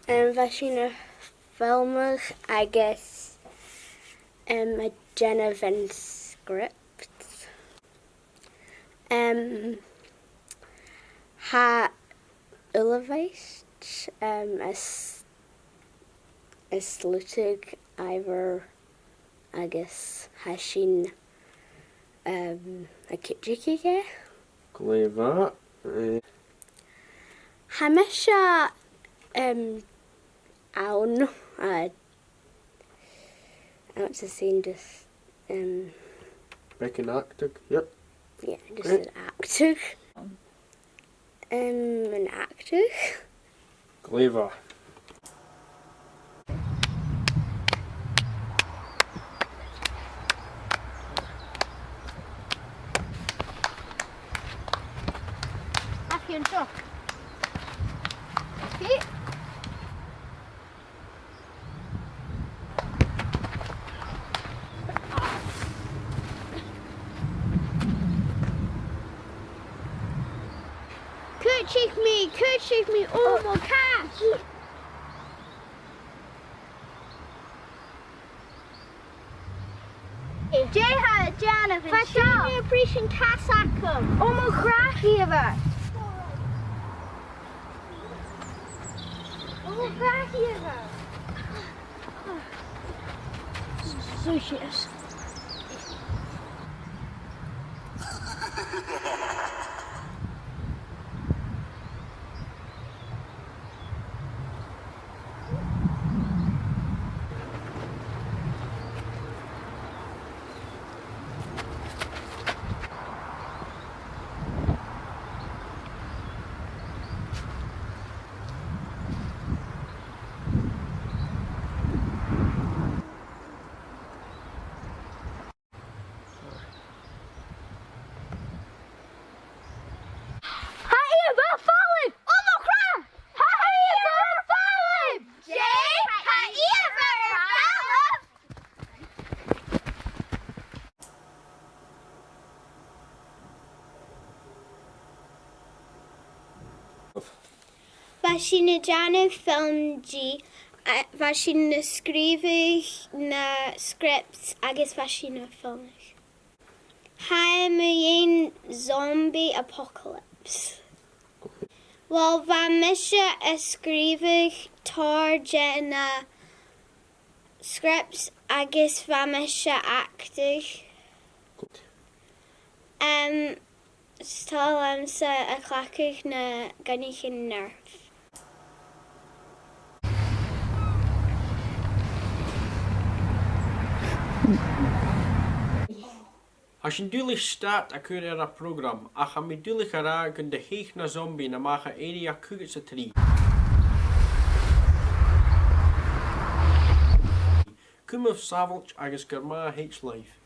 Fascina FilmG agus a Genevan scripts. Ha uleveist is lutig iver agus hashin a kitchikige. Chladaich. Hamisha awn I want to say just Pròiseact. Yep. yeah, just an actor. An actor. Chladaich. After and truck. Okay. Could shake me, oh my gosh! Jay Jonathan, Fascina appreciation Casacum. Oh my cracky of it. Oh my cracky of it. So shit. Fascina Jana FilmG, Fascina scrive na scripts agus Fascina FilmG. I'm a zombie apocalypse. Well, Vamisha scrive tar na scripts agus Vamisha acting. Stal sa a clacach na gannichin nerf. As je duidelijk staat, ik kun er program. Ach, aan mij duidelijk geraken de heeg na zombie na maga area kugelse 3. Kom of savage agus germa hates life.